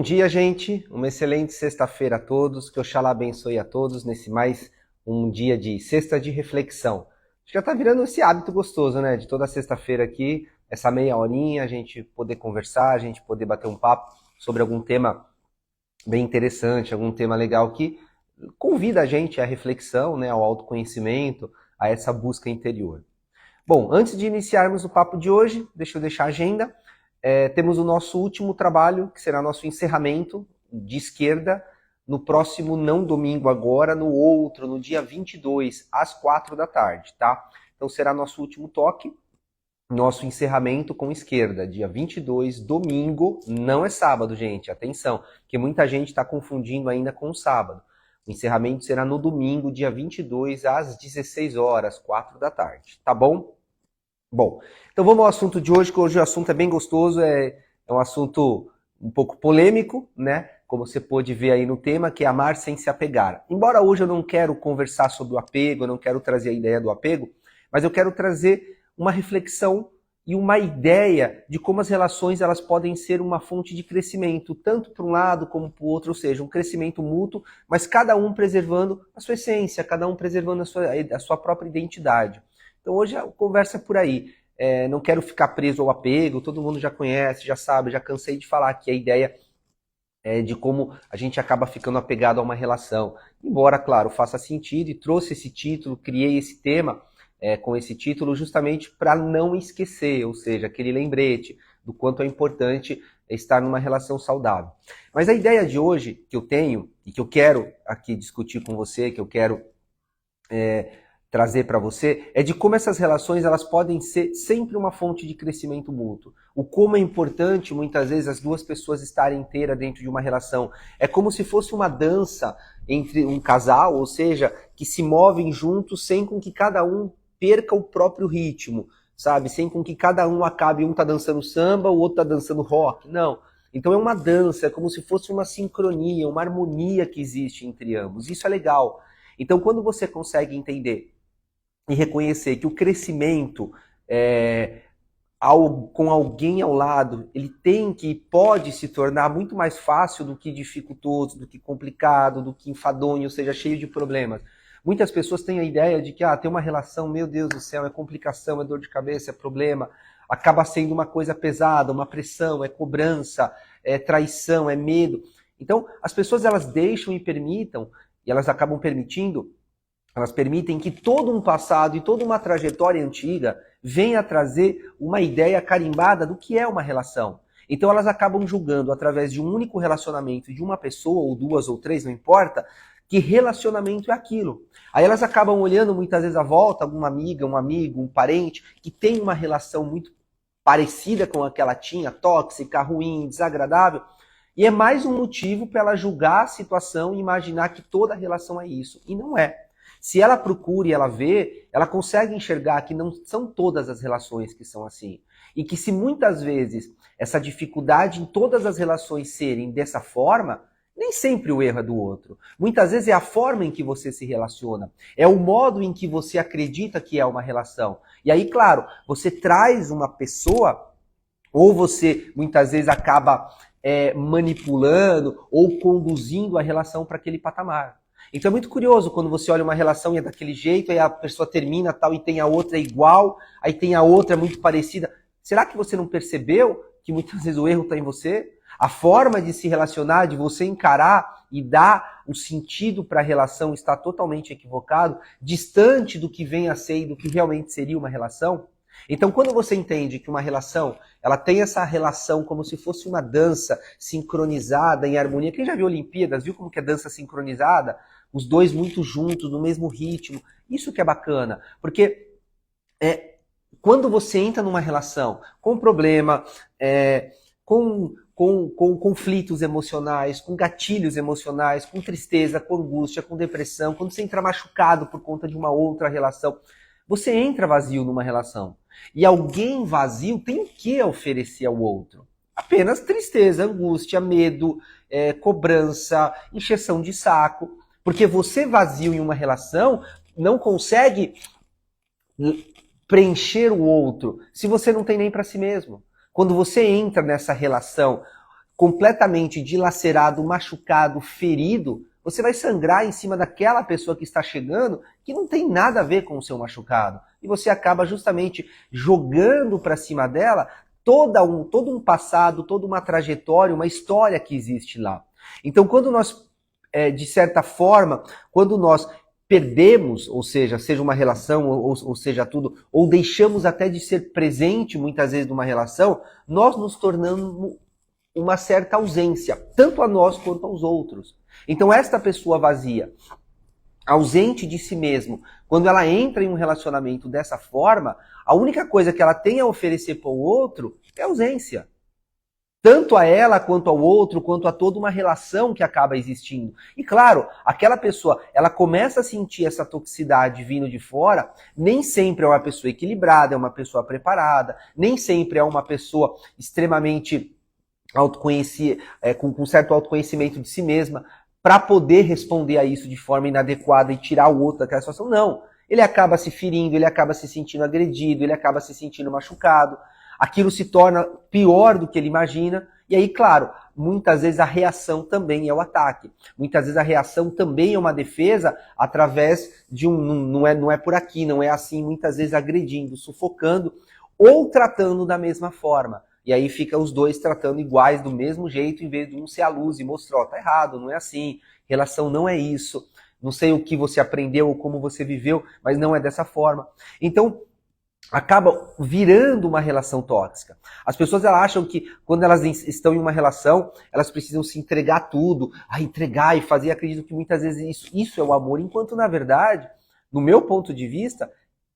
dia, gente. Uma excelente sexta-feira a todos. Que Oxalá abençoe a todos nesse mais um dia de sexta de reflexão. Acho que já tá virando esse hábito gostoso, né? De toda sexta-feira aqui, essa meia horinha, a gente poder conversar, a gente poder bater um papo sobre algum tema bem interessante, algum tema legal que convida a gente à reflexão, né? Ao autoconhecimento, a essa busca interior. Bom, antes de iniciarmos o papo de hoje, deixa eu deixar a agenda. Temos o nosso último trabalho, que será nosso encerramento de esquerda, no próximo, não domingo agora, no outro, no dia 22, às 4 da tarde, tá? Então será nosso último toque, nosso encerramento com esquerda, dia 22, domingo, não é sábado, gente, atenção, porque muita gente está confundindo ainda com o sábado. O encerramento será no domingo, dia 22, às 16 horas, 4 da tarde, tá bom? Bom, então vamos ao assunto de hoje, que hoje o assunto é bem gostoso, é um assunto um pouco polêmico, né? Como você pôde ver aí no tema, que é amar sem se apegar. Embora hoje eu não quero conversar sobre o apego, eu não quero trazer a ideia do apego, mas eu quero trazer uma reflexão e uma ideia de como as relações elas podem ser uma fonte de crescimento, tanto para um lado como para o outro, ou seja, um crescimento mútuo, mas cada um preservando a sua essência, cada um preservando a sua própria identidade. Então hoje a conversa é por aí. Não quero ficar preso ao apego, todo mundo já conhece, já sabe, já cansei de falar que a ideia é de como a gente acaba ficando apegado a uma relação. Embora, claro, faça sentido e trouxe esse título, criei esse tema com esse título justamente para não esquecer, ou seja, aquele lembrete do quanto é importante estar numa relação saudável. Mas a ideia de hoje que eu tenho e que eu quero aqui discutir com você, que eu quero trazer para você, é de como essas relações elas podem ser sempre uma fonte de crescimento mútuo. O como é importante, muitas vezes, as duas pessoas estarem inteiras dentro de uma relação. É como se fosse uma dança entre um casal, ou seja, que se movem juntos sem com que cada um perca o próprio ritmo, sabe? Sem com que cada um acabe, um tá dançando samba, o outro tá dançando rock. Não. Então é uma dança, é como se fosse uma sincronia, uma harmonia que existe entre ambos. Isso é legal. Então quando você consegue entender e reconhecer que o crescimento com alguém ao lado, ele pode se tornar muito mais fácil do que dificultoso, do que complicado, do que enfadonho, ou seja, cheio de problemas. Muitas pessoas têm a ideia de que ter uma relação, meu Deus do céu, é complicação, é dor de cabeça, é problema, acaba sendo uma coisa pesada, uma pressão, é cobrança, é traição, é medo. Então, as pessoas elas deixam e permitem, e elas acabam permitindo, elas permitem que todo um passado e toda uma trajetória antiga venha trazer uma ideia carimbada do que é uma relação. Então elas acabam julgando através de um único relacionamento de uma pessoa, ou duas ou três, não importa, que relacionamento é aquilo. Aí elas acabam olhando muitas vezes à volta, alguma amiga, um amigo, um parente, que tem uma relação muito parecida com a que ela tinha, tóxica, ruim, desagradável, e é mais um motivo para ela julgar a situação e imaginar que toda relação é isso. E não é. Se ela procura e ela vê, ela consegue enxergar que não são todas as relações que são assim. E que se muitas vezes essa dificuldade em todas as relações serem dessa forma, nem sempre o erro é do outro. Muitas vezes é a forma em que você se relaciona. É o modo em que você acredita que é uma relação. E aí, claro, você traz uma pessoa, ou você muitas vezes acaba manipulando ou conduzindo a relação para aquele patamar. Então é muito curioso quando você olha uma relação e é daquele jeito, aí a pessoa termina tal e tem a outra igual, aí tem a outra muito parecida. Será que você não percebeu que muitas vezes o erro está em você? A forma de se relacionar, de você encarar e dar o sentido para a relação está totalmente equivocado, distante do que vem a ser e do que realmente seria uma relação? Então, quando você entende que uma relação, ela tem essa relação como se fosse uma dança sincronizada, em harmonia. Quem já viu Olimpíadas, viu como que é dança sincronizada? Os dois muito juntos, no mesmo ritmo. Isso que é bacana, porque quando você entra numa relação com problema, com conflitos emocionais, com gatilhos emocionais, com tristeza, com angústia, com depressão, quando você entra machucado por conta de uma outra relação, você entra vazio numa relação. E alguém vazio tem o que oferecer ao outro? Apenas tristeza, angústia, medo, cobrança, encheção de saco. Porque você vazio em uma relação não consegue preencher o outro se você não tem nem para si mesmo. Quando você entra nessa relação completamente dilacerado, machucado, ferido, você vai sangrar em cima daquela pessoa que está chegando, que não tem nada a ver com o seu machucado. E você acaba justamente jogando para cima dela todo um passado, toda uma trajetória, uma história que existe lá. Então, quando nós, de certa forma, quando nós perdemos, ou seja uma relação, ou seja tudo, ou deixamos até de ser presente muitas vezes numa relação, nós nos tornamos uma certa ausência, tanto a nós quanto aos outros. Então esta pessoa vazia, ausente de si mesmo, quando ela entra em um relacionamento dessa forma, a única coisa que ela tem a oferecer para o outro é ausência. Tanto a ela, quanto ao outro, quanto a toda uma relação que acaba existindo. E claro, aquela pessoa, ela começa a sentir essa toxicidade vindo de fora, nem sempre é uma pessoa equilibrada, é uma pessoa preparada, nem sempre é uma pessoa extremamente com certo autoconhecimento de si mesma, para poder responder a isso de forma inadequada e tirar o outro daquela situação. Não. Ele acaba se ferindo, ele acaba se sentindo agredido, ele acaba se sentindo machucado. Aquilo se torna pior do que ele imagina. E aí, claro, muitas vezes a reação também é o ataque. Muitas vezes a reação também é uma defesa através de não é por aqui, não é assim, muitas vezes agredindo, sufocando ou tratando da mesma forma. E aí fica os dois tratando iguais do mesmo jeito, em vez de um ser a luz e mostrar, ó, tá errado, não é assim, relação não é isso, não sei o que você aprendeu ou como você viveu, mas não é dessa forma. Então, acaba virando uma relação tóxica. As pessoas elas acham que quando elas estão em uma relação, elas precisam se entregar tudo, entregar e fazer, acredito que muitas vezes isso é o amor, enquanto na verdade, no meu ponto de vista,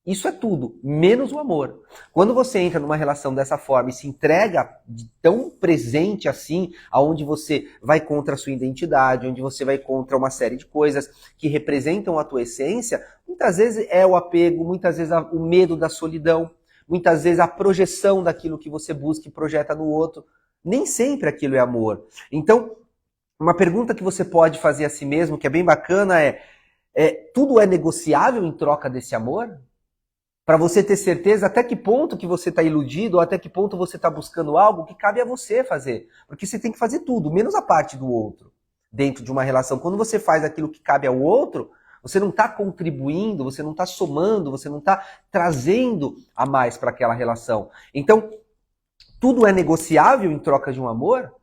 isso é tudo, menos o amor. Quando você entra numa relação dessa forma e se entrega tão presente assim, aonde você vai contra a sua identidade, onde você vai contra uma série de coisas que representam a tua essência, muitas vezes é o apego, muitas vezes o medo da solidão, muitas vezes a projeção daquilo que você busca e projeta no outro. Nem sempre aquilo é amor. Então, uma pergunta que você pode fazer a si mesmo, que é bem bacana, tudo é negociável em troca desse amor? Para você ter certeza até que ponto que você está iludido ou até que ponto você está buscando algo que cabe a você fazer. Porque você tem que fazer tudo, menos a parte do outro, dentro de uma relação. Quando você faz aquilo que cabe ao outro, você não está contribuindo, você não está somando, você não está trazendo a mais para aquela relação. Então, tudo é negociável em troca de um amor?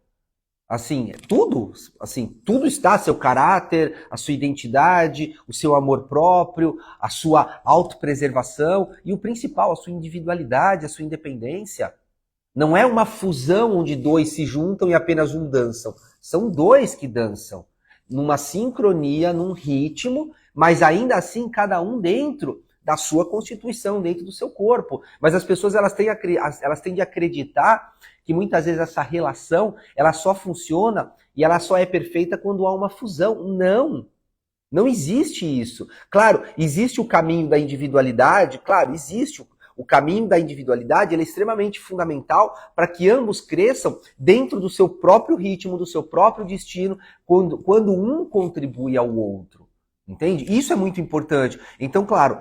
Tudo está, seu caráter, a sua identidade, o seu amor próprio, a sua autopreservação e o principal, a sua individualidade, a sua independência. Não é uma fusão onde dois se juntam e apenas um dançam. São dois que dançam, numa sincronia, num ritmo, mas ainda assim cada um dentro da sua constituição, dentro do seu corpo. Mas as pessoas elas têm de acreditar que muitas vezes essa relação ela só funciona e ela só é perfeita quando há uma fusão. Não existe isso. Claro, existe o caminho da individualidade, claro, existe o caminho da individualidade, ele é extremamente fundamental para que ambos cresçam dentro do seu próprio ritmo, do seu próprio destino, quando um contribui ao outro. Entende? Isso é muito importante. Então, claro,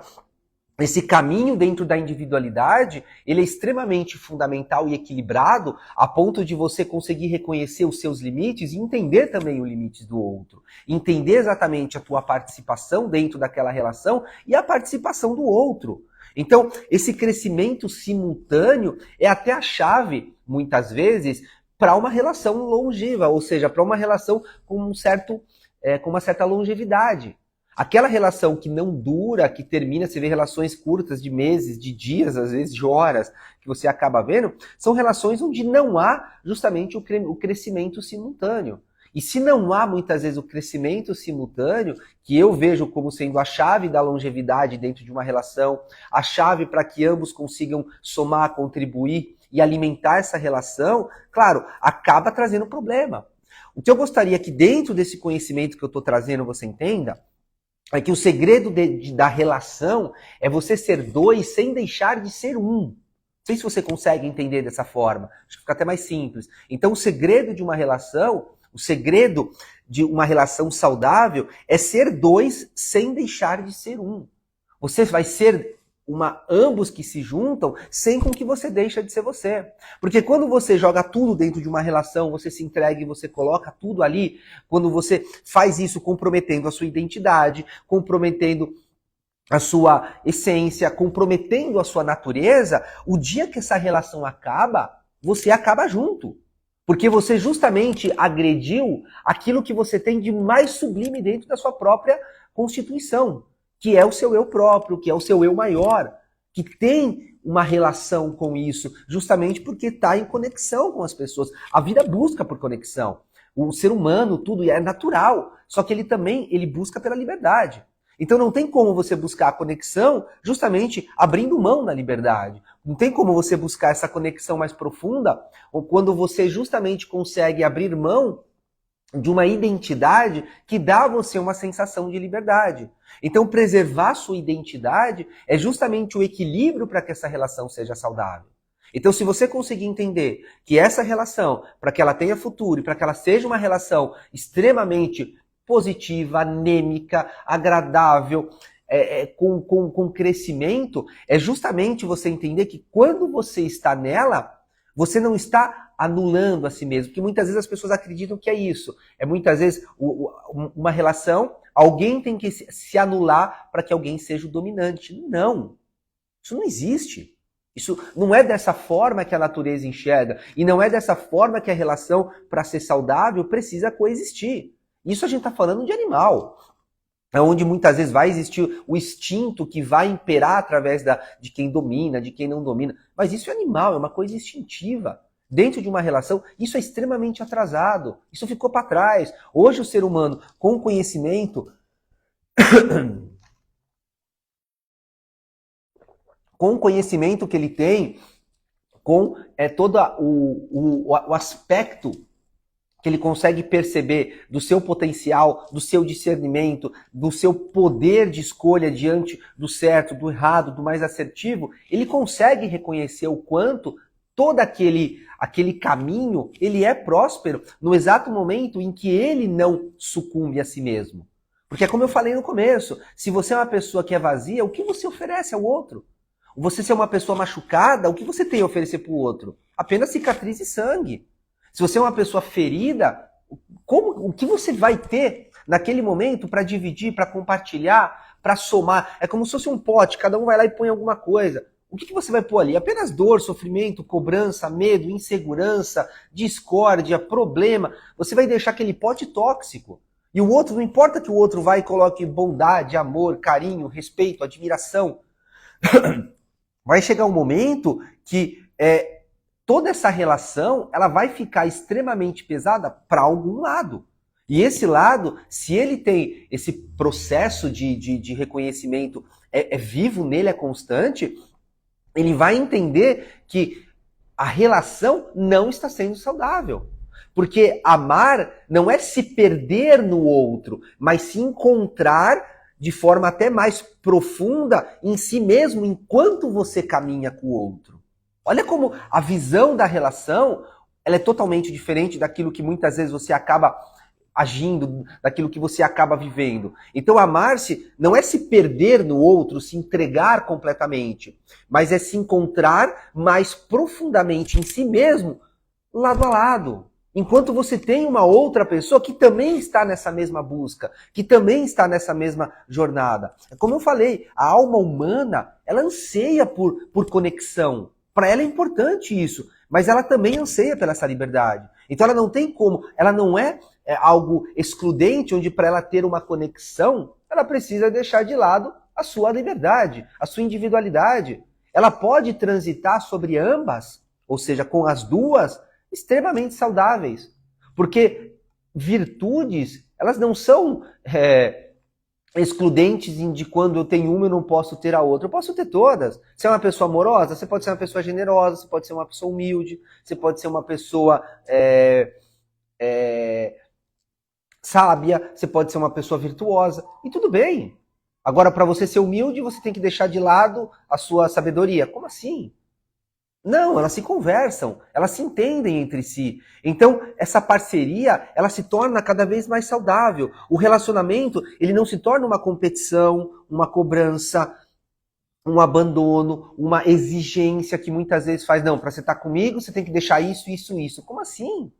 esse caminho dentro da individualidade, ele é extremamente fundamental e equilibrado a ponto de você conseguir reconhecer os seus limites e entender também os limites do outro. Entender exatamente a tua participação dentro daquela relação e a participação do outro. Então, esse crescimento simultâneo é até a chave, muitas vezes, para uma relação longeva, ou seja, para uma relação com uma certa longevidade. Aquela relação que não dura, que termina, você vê relações curtas de meses, de dias, às vezes de horas, que você acaba vendo, são relações onde não há justamente o crescimento simultâneo. E se não há muitas vezes o crescimento simultâneo, que eu vejo como sendo a chave da longevidade dentro de uma relação, a chave para que ambos consigam somar, contribuir e alimentar essa relação, claro, acaba trazendo problema. O que eu gostaria que dentro desse conhecimento que eu estou trazendo você entenda, é que o segredo da relação é você ser dois sem deixar de ser um. Não sei se você consegue entender dessa forma. Acho que fica até mais simples. Então, o segredo de uma relação, o segredo de uma relação saudável é ser dois sem deixar de ser um. Você vai ser ambos que se juntam sem com que você deixa de ser você. Porque quando você joga tudo dentro de uma relação, você se entrega e você coloca tudo ali, quando você faz isso comprometendo a sua identidade, comprometendo a sua essência, comprometendo a sua natureza, o dia que essa relação acaba, você acaba junto. Porque você justamente agrediu aquilo que você tem de mais sublime dentro da sua própria constituição, que é o seu eu próprio, que é o seu eu maior, que tem uma relação com isso, justamente porque está em conexão com as pessoas. A vida busca por conexão. O ser humano, tudo é natural, só que ele busca pela liberdade. Então não tem como você buscar a conexão justamente abrindo mão da liberdade. Não tem como você buscar essa conexão mais profunda ou quando você justamente consegue abrir mão de uma identidade que dá a você uma sensação de liberdade. Então preservar sua identidade é justamente o equilíbrio para que essa relação seja saudável. Então se você conseguir entender que essa relação, para que ela tenha futuro e para que ela seja uma relação extremamente positiva, anêmica, agradável, com crescimento, é justamente você entender que quando você está nela, você não está anulando a si mesmo, porque muitas vezes as pessoas acreditam que é isso. É muitas vezes uma relação, alguém tem que se anular para que alguém seja o dominante. Não, isso não existe. Isso não é dessa forma que a natureza enxerga e não é dessa forma que a relação, para ser saudável, precisa coexistir. Isso a gente está falando de animal, onde muitas vezes vai existir o instinto que vai imperar através de quem domina, de quem não domina. Mas isso é animal, é uma coisa instintiva. Dentro de uma relação, isso é extremamente atrasado. Isso ficou para trás. Hoje o ser humano, com o conhecimento, com o conhecimento que ele tem, com todo o aspecto que ele consegue perceber do seu potencial, do seu discernimento, do seu poder de escolha diante do certo, do errado, do mais assertivo, ele consegue reconhecer o quanto todo aquele caminho, ele é próspero no exato momento em que ele não sucumbe a si mesmo. Porque é como eu falei no começo, se você é uma pessoa que é vazia, o que você oferece ao outro? Você ser uma pessoa machucada, o que você tem a oferecer para o outro? Apenas cicatriz e sangue. Se você é uma pessoa ferida, o que você vai ter naquele momento para dividir, para compartilhar, para somar? É como se fosse um pote, cada um vai lá e põe alguma coisa. O que você vai pôr ali? Apenas dor, sofrimento, cobrança, medo, insegurança, discórdia, problema. Você vai deixar aquele pote tóxico. E o outro, não importa que o outro vai e coloque bondade, amor, carinho, respeito, admiração. Vai chegar um momento que toda essa relação ela vai ficar extremamente pesada para algum lado. E esse lado, se ele tem esse processo de reconhecimento vivo nele, é constante, ele vai entender que a relação não está sendo saudável. Porque amar não é se perder no outro, mas se encontrar de forma até mais profunda em si mesmo enquanto você caminha com o outro. Olha como a visão da relação ela é totalmente diferente daquilo que muitas vezes você acaba agindo, daquilo que você acaba vivendo. Então amar-se não é se perder no outro, se entregar completamente, mas é se encontrar mais profundamente em si mesmo, lado a lado. Enquanto você tem uma outra pessoa que também está nessa mesma busca, que também está nessa mesma jornada. Como eu falei, a alma humana, ela anseia por conexão. Para ela é importante isso, mas ela também anseia pela essa liberdade. Então ela não tem como, ela não é algo excludente, onde para ela ter uma conexão, ela precisa deixar de lado a sua liberdade, a sua individualidade. Ela pode transitar sobre ambas, ou seja, com as duas, extremamente saudáveis. Porque virtudes, elas não são excludentes de quando eu tenho uma eu não posso ter a outra. Eu posso ter todas. Você é uma pessoa amorosa, você pode ser uma pessoa generosa, você pode ser uma pessoa humilde, você pode ser uma pessoa sábia, você pode ser uma pessoa virtuosa. E tudo bem. Agora, para você ser humilde, você tem que deixar de lado a sua sabedoria. Como assim? Não, elas se conversam, elas se entendem entre si. Então, essa parceria, ela se torna cada vez mais saudável. O relacionamento, ele não se torna uma competição, uma cobrança, um abandono, uma exigência que muitas vezes faz, não, para você estar comigo, você tem que deixar isso, isso, isso. Como assim?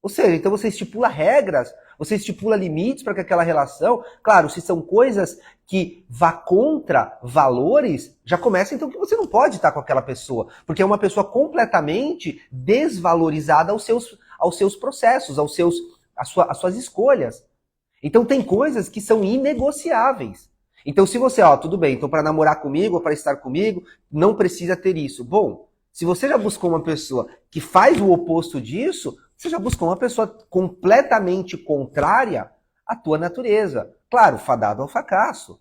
Ou seja, então você estipula regras, você estipula limites para que aquela relação, claro, se são coisas que vá contra valores, já começa então que você não pode estar com aquela pessoa, porque é uma pessoa completamente desvalorizada aos seus processos, às suas escolhas. Então tem coisas que são inegociáveis. Então se você, tudo bem, então para namorar comigo ou para estar comigo, não precisa ter isso. Bom, se você já buscou uma pessoa que faz o oposto disso, você já buscou uma pessoa completamente contrária à tua natureza. Claro, fadado ao fracasso.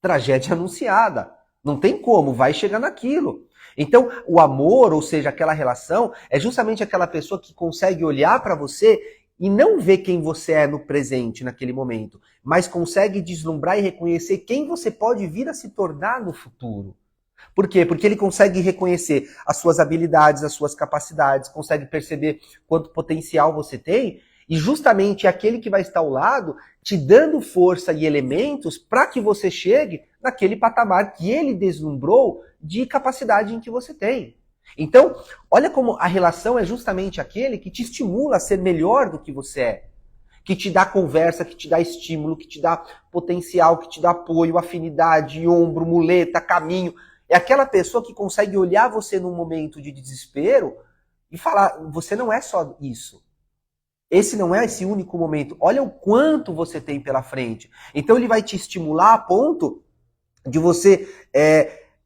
Tragédia anunciada. Não tem como, vai chegar naquilo. Então, o amor, ou seja, aquela relação, é justamente aquela pessoa que consegue olhar para você e não ver quem você é no presente, naquele momento, mas consegue deslumbrar e reconhecer quem você pode vir a se tornar no futuro. Por quê? Porque ele consegue reconhecer as suas habilidades, as suas capacidades, consegue perceber quanto potencial você tem, e justamente é aquele que vai estar ao lado te dando força e elementos para que você chegue naquele patamar que ele deslumbrou de capacidade em que você tem. Então, olha como a relação é justamente aquele que te estimula a ser melhor do que você é, que te dá conversa, que te dá estímulo, que te dá potencial, que te dá apoio, afinidade, ombro, muleta, caminho. É aquela pessoa que consegue olhar você num momento de desespero e falar, você não é só isso. Esse não é esse único momento. Olha o quanto você tem pela frente. Então ele vai te estimular a ponto de você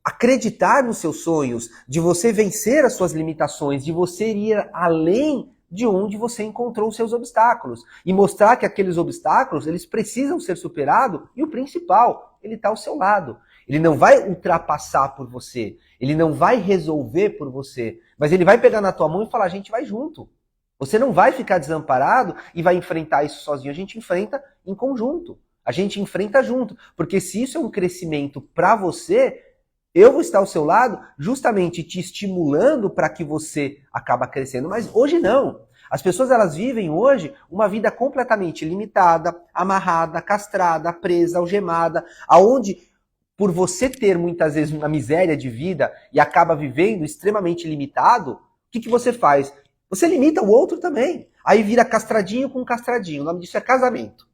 acreditar nos seus sonhos, de você vencer as suas limitações, de você ir além de onde você encontrou os seus obstáculos. E mostrar que aqueles obstáculos, eles precisam ser superados e o principal, ele está ao seu lado. Ele não vai ultrapassar por você, ele não vai resolver por você, mas ele vai pegar na tua mão e falar, a gente vai junto. Você não vai ficar desamparado e vai enfrentar isso sozinho, a gente enfrenta em conjunto. A gente enfrenta junto, porque se isso é um crescimento para você, eu vou estar ao seu lado justamente te estimulando para que você acabe crescendo. Mas hoje não. As pessoas elas vivem hoje uma vida completamente limitada, amarrada, castrada, presa, algemada, aonde por você ter muitas vezes uma miséria de vida e acaba vivendo extremamente limitado, o que você faz? Você limita o outro também. Aí vira castradinho com castradinho. O nome disso é casamento.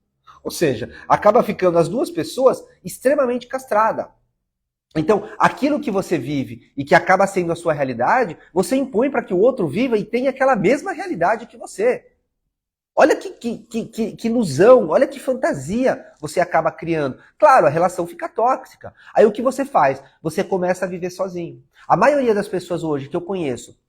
Ou seja, acaba ficando as duas pessoas extremamente castradas. Então, aquilo que você vive e que acaba sendo a sua realidade, você impõe para que o outro viva e tenha aquela mesma realidade que você. Olha que ilusão, olha que fantasia você acaba criando. Claro, a relação fica tóxica. Aí o que você faz? Você começa a viver sozinho. A maioria das pessoas hoje que eu conheço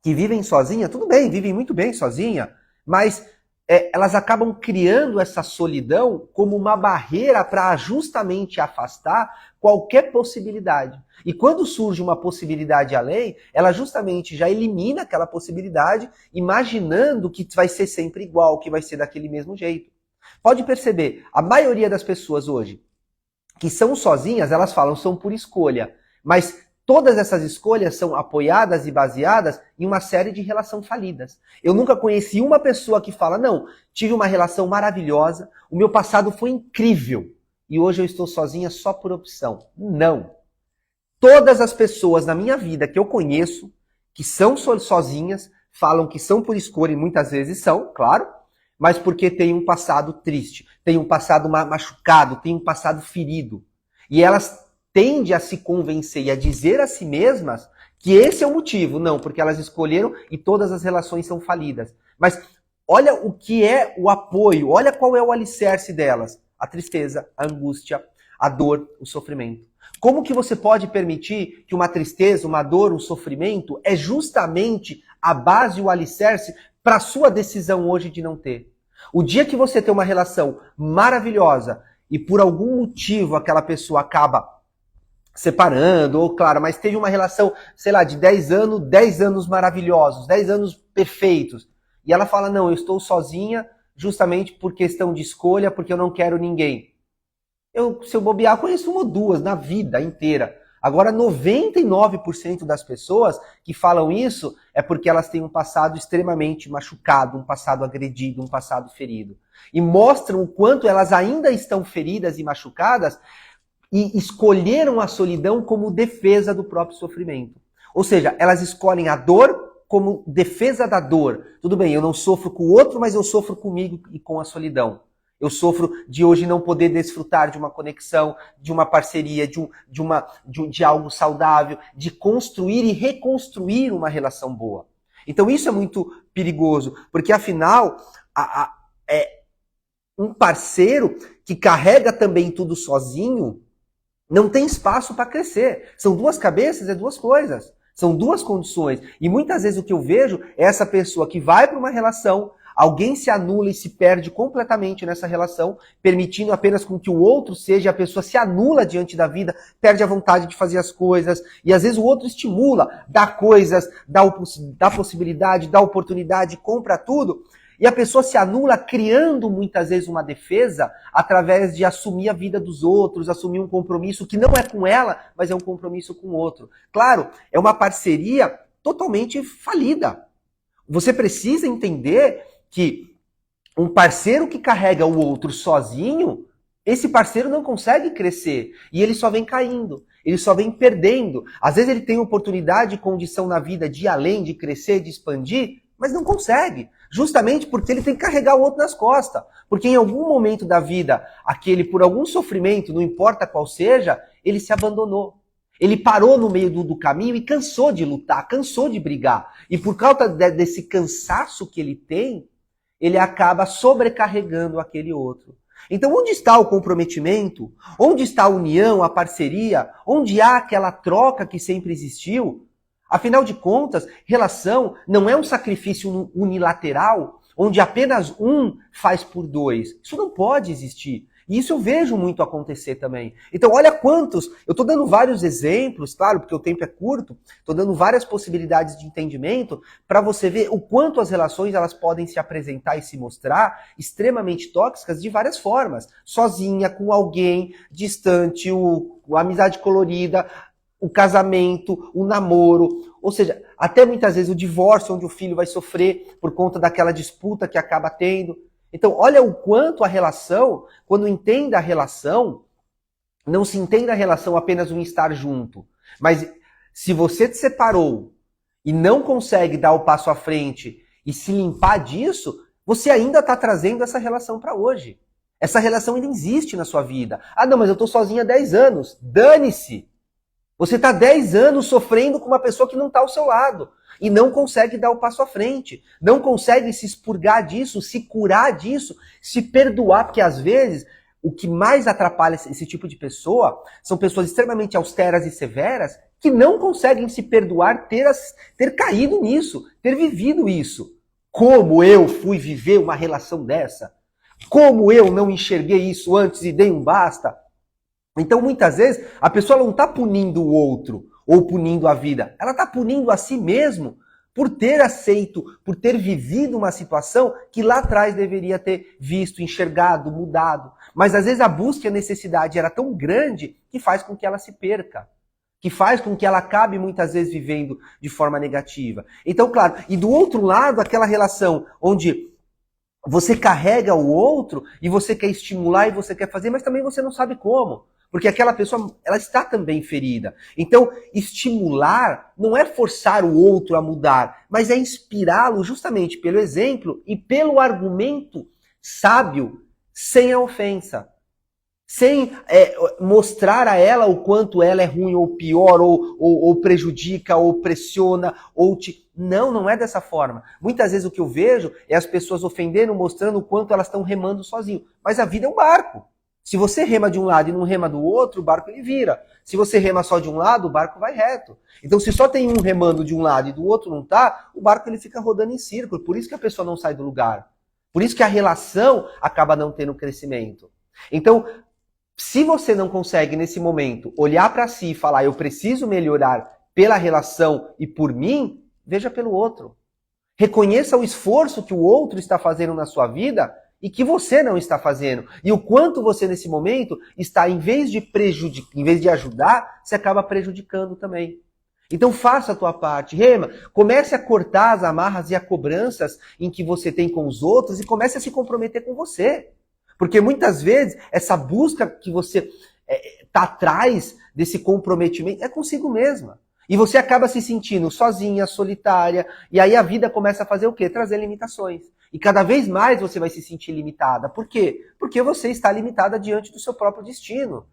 que vivem sozinha, tudo bem, vivem muito bem sozinha, mas elas acabam criando essa solidão como uma barreira para justamente afastar qualquer possibilidade. E quando surge uma possibilidade além, ela justamente já elimina aquela possibilidade, imaginando que vai ser sempre igual, que vai ser daquele mesmo jeito. Pode perceber, a maioria das pessoas hoje que são sozinhas, elas falam são por escolha, mas todas essas escolhas são apoiadas e baseadas em uma série de relações falidas. Eu nunca conheci uma pessoa que fala, não, tive uma relação maravilhosa, o meu passado foi incrível e hoje eu estou sozinha só por opção. Não. Todas as pessoas na minha vida que eu conheço, que são sozinhas, falam que são por escolha e muitas vezes são, claro, mas porque tem um passado triste, tem um passado machucado, tem um passado ferido. E elas tende a se convencer e a dizer a si mesmas que esse é o motivo. Não, porque elas escolheram e todas as relações são falidas. Mas olha o que é o apoio, olha qual é o alicerce delas. A tristeza, a angústia, a dor, o sofrimento. Como que você pode permitir que uma tristeza, uma dor, um sofrimento é justamente a base e o alicerce para a sua decisão hoje de não ter? O dia que você tem uma relação maravilhosa e por algum motivo aquela pessoa acaba separando, ou claro, mas teve uma relação, sei lá, de 10 anos maravilhosos, 10 anos perfeitos. E ela fala, não, eu estou sozinha justamente por questão de escolha, porque eu não quero ninguém. Se eu bobear, conheço uma ou duas na vida inteira. Agora, 99% das pessoas que falam isso é porque elas têm um passado extremamente machucado, um passado agredido, um passado ferido. E mostram o quanto elas ainda estão feridas e machucadas e escolheram a solidão como defesa do próprio sofrimento. Ou seja, elas escolhem a dor como defesa da dor. Tudo bem, eu não sofro com o outro, mas eu sofro comigo e com a solidão. Eu sofro de hoje não poder desfrutar de uma conexão, de uma parceria, de algo saudável, de construir e reconstruir uma relação boa. Então isso é muito perigoso, porque afinal, um parceiro que carrega também tudo sozinho não tem espaço para crescer. São duas cabeças, é duas coisas. São duas condições. E muitas vezes o que eu vejo é essa pessoa que vai para uma relação, alguém se anula e se perde completamente nessa relação, permitindo apenas com que o outro seja, a pessoa se anula diante da vida, perde a vontade de fazer as coisas, e às vezes o outro estimula, dá coisas, dá possibilidade, dá oportunidade, compra tudo, e a pessoa se anula criando muitas vezes uma defesa através de assumir a vida dos outros, assumir um compromisso que não é com ela, mas é um compromisso com o outro. Claro, é uma parceria totalmente falida. Você precisa entender que um parceiro que carrega o outro sozinho, esse parceiro não consegue crescer e ele só vem caindo, ele só vem perdendo. Às vezes ele tem oportunidade e condição na vida de ir além, de crescer, de expandir, mas não consegue, justamente porque ele tem que carregar o outro nas costas. Porque em algum momento da vida, aquele por algum sofrimento, não importa qual seja, ele se abandonou. Ele parou no meio do caminho e cansou de lutar, cansou de brigar. E por causa desse cansaço que ele tem, ele acaba sobrecarregando aquele outro. Então onde está o comprometimento? Onde está a união, a parceria? Onde há aquela troca que sempre existiu? Afinal de contas, relação não é um sacrifício unilateral, onde apenas um faz por dois. Isso não pode existir. E isso eu vejo muito acontecer também. Então, olha quantos... Eu estou dando vários exemplos, claro, porque o tempo é curto, estou dando várias possibilidades de entendimento para você ver o quanto as relações elas podem se apresentar e se mostrar extremamente tóxicas de várias formas. Sozinha, com alguém, distante, a amizade colorida, o casamento, o namoro, ou seja, até muitas vezes o divórcio, onde o filho vai sofrer por conta daquela disputa que acaba tendo. Então, olha o quanto a relação, quando entenda a relação, não se entenda a relação apenas um estar junto. Mas se você te separou e não consegue dar o passo à frente e se limpar disso, você ainda está trazendo essa relação para hoje. Essa relação ainda existe na sua vida. Ah, não, mas eu estou sozinha há 10 anos. Dane-se! Você está 10 anos sofrendo com uma pessoa que não está ao seu lado e não consegue dar o passo à frente, não consegue se expurgar disso, se curar disso, se perdoar, porque às vezes o que mais atrapalha esse tipo de pessoa são pessoas extremamente austeras e severas que não conseguem se perdoar ter caído nisso, ter vivido isso. Como eu fui viver uma relação dessa? Como eu não enxerguei isso antes e dei um basta? Então, muitas vezes, a pessoa não está punindo o outro ou punindo a vida. Ela está punindo a si mesmo por ter aceito, por ter vivido uma situação que lá atrás deveria ter visto, enxergado, mudado. Mas, às vezes, a busca e a necessidade era tão grande que faz com que ela se perca. Que faz com que ela acabe, muitas vezes, vivendo de forma negativa. Então, claro, e do outro lado, aquela relação onde você carrega o outro e você quer estimular e você quer fazer, mas também você não sabe como. Porque aquela pessoa, ela está também ferida. Então, estimular não é forçar o outro a mudar, mas é inspirá-lo justamente pelo exemplo e pelo argumento sábio, sem a ofensa. Sem mostrar a ela o quanto ela é ruim ou pior, ou prejudica, ou pressiona, ou te... Não é dessa forma. Muitas vezes o que eu vejo é as pessoas ofendendo, mostrando o quanto elas estão remando sozinho. Mas a vida é um barco. Se você rema de um lado e não rema do outro, o barco ele vira. Se você rema só de um lado, o barco vai reto. Então, se só tem um remando de um lado e do outro não tá, o barco ele fica rodando em círculo. Por isso que a pessoa não sai do lugar. Por isso que a relação acaba não tendo crescimento. Então, se você não consegue, nesse momento, olhar para si e falar eu preciso melhorar pela relação e por mim, veja pelo outro. Reconheça o esforço que o outro está fazendo na sua vida e que você não está fazendo. E o quanto você, nesse momento, está, em vez de prejudicar, em vez de ajudar, você acaba prejudicando também. Então faça a tua parte. Rema, comece a cortar as amarras e as cobranças em que você tem com os outros e comece a se comprometer com você. Porque muitas vezes essa busca que você tá atrás desse comprometimento é consigo mesma. E você acaba se sentindo sozinha, solitária, e aí a vida começa a fazer o quê? Trazer limitações. E cada vez mais você vai se sentir limitada. Por quê? Porque você está limitada diante do seu próprio destino,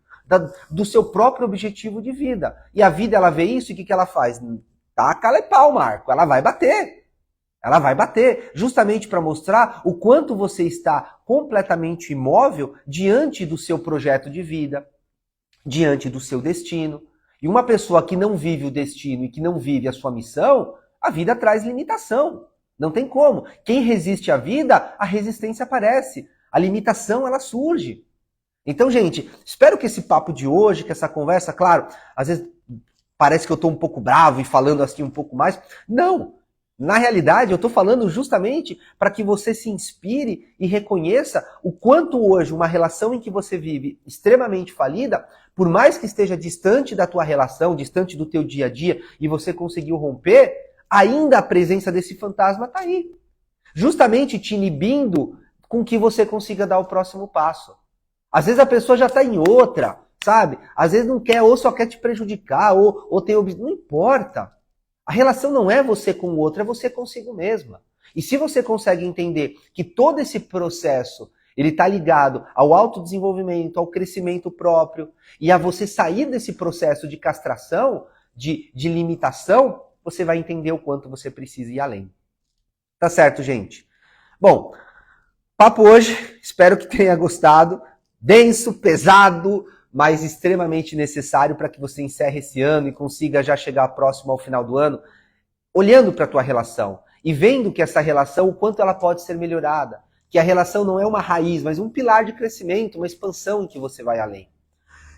do seu próprio objetivo de vida. E a vida, ela vê isso e o que ela faz? Taca-lhe pau, Marco. Ela vai bater. Ela vai bater, justamente para mostrar o quanto você está completamente imóvel diante do seu projeto de vida, diante do seu destino. E uma pessoa que não vive o destino e que não vive a sua missão, a vida traz limitação. Não tem como. Quem resiste à vida, a resistência aparece. A limitação, ela surge. Então, gente, espero que esse papo de hoje, que essa conversa, claro, às vezes parece que eu estou um pouco bravo e falando assim um pouco mais. Não. Na realidade, eu estou falando justamente para que você se inspire e reconheça o quanto hoje uma relação em que você vive extremamente falida, por mais que esteja distante da tua relação, distante do teu dia a dia, e você conseguiu romper, ainda a presença desse fantasma está aí. Justamente te inibindo com que você consiga dar o próximo passo. Às vezes a pessoa já está em outra, sabe? Às vezes não quer, ou só quer te prejudicar, ou tem... Não importa. A relação não é você com o outro, é você consigo mesma. E se você consegue entender que todo esse processo ele está ligado ao autodesenvolvimento, ao crescimento próprio, e a você sair desse processo de castração, de limitação, você vai entender o quanto você precisa ir além. Tá certo, gente? Bom, papo hoje, espero que tenha gostado. Denso, pesado, mas extremamente necessário para que você encerre esse ano e consiga já chegar próximo ao final do ano, olhando para a tua relação e vendo que essa relação, o quanto ela pode ser melhorada. Que a relação não é uma raiz, mas um pilar de crescimento, uma expansão em que você vai além.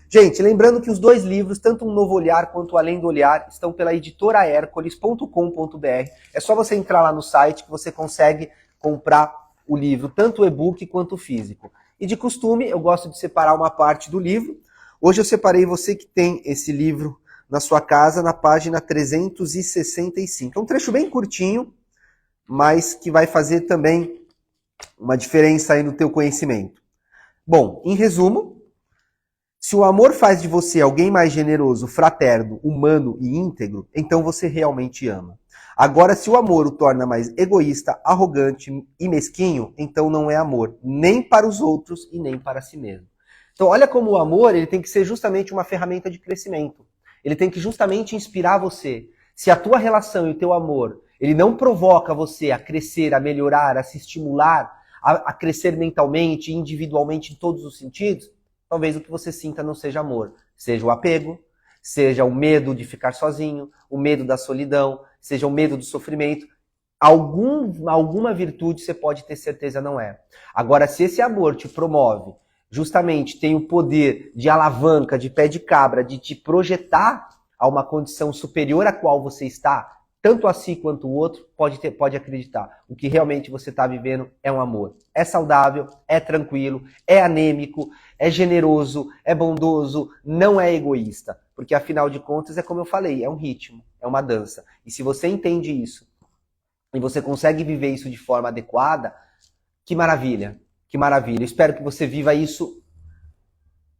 Gente, lembrando que os 2 livros, tanto Um Novo Olhar quanto Além do Olhar, estão pela editora Hercules.com.br. É só você entrar lá no site que você consegue comprar o livro, tanto o e-book quanto o físico. E de costume, eu gosto de separar uma parte do livro. Hoje eu separei você que tem esse livro na sua casa, na página 365. É um trecho bem curtinho, mas que vai fazer também uma diferença aí no teu conhecimento. Bom, em resumo, se o amor faz de você alguém mais generoso, fraterno, humano e íntegro, então você realmente ama. Agora, se o amor o torna mais egoísta, arrogante e mesquinho, então não é amor, nem para os outros e nem para si mesmo. Então, olha como o amor ele tem que ser justamente uma ferramenta de crescimento. Ele tem que justamente inspirar você. Se a tua relação e o teu amor, ele não provoca você a crescer, a melhorar, a se estimular, a crescer mentalmente, individualmente, em todos os sentidos, talvez o que você sinta não seja amor. Seja o apego, seja o medo de ficar sozinho, o medo da solidão, seja o medo do sofrimento. Alguma virtude você pode ter certeza não é. Agora, se esse amor te promove, justamente tem o poder de alavanca, de pé de cabra, de te projetar a uma condição superior à qual você está, tanto a si quanto o outro, pode acreditar. O que realmente você está vivendo é um amor. É saudável, é tranquilo, é anêmico, é generoso, é bondoso, não é egoísta. Porque afinal de contas, é como eu falei, é um ritmo, é uma dança. E se você entende isso, e você consegue viver isso de forma adequada, que maravilha. Que maravilha. Espero que você viva isso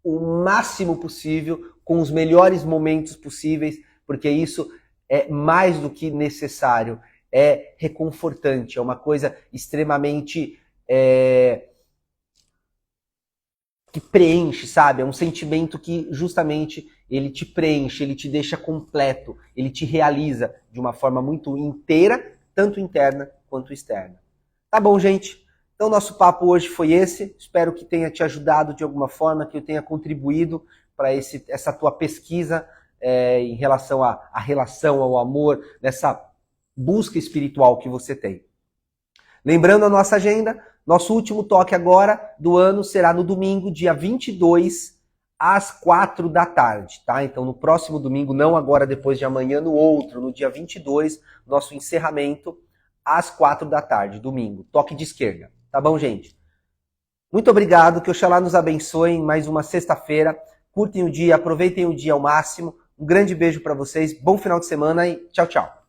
o máximo possível, com os melhores momentos possíveis, porque isso é mais do que necessário, é reconfortante, é uma coisa extremamente que preenche, sabe? É um sentimento que justamente ele te preenche, ele te deixa completo, ele te realiza de uma forma muito inteira, tanto interna quanto externa. Tá bom, gente? Então, nosso papo hoje foi esse. Espero que tenha te ajudado de alguma forma, que eu tenha contribuído para essa tua pesquisa em relação à relação, ao amor, nessa busca espiritual que você tem. Lembrando a nossa agenda, nosso último toque agora do ano será no domingo, dia 22, às 4 da tarde, tá? Então, no próximo domingo, não agora depois de amanhã, no outro, no dia 22, nosso encerramento, às 4 da tarde, domingo, toque de esquerda. Tá bom, gente? Muito obrigado, que Oxalá nos abençoe em mais uma sexta-feira. Curtem o dia, aproveitem o dia ao máximo. Um grande beijo para vocês, bom final de semana e tchau, tchau.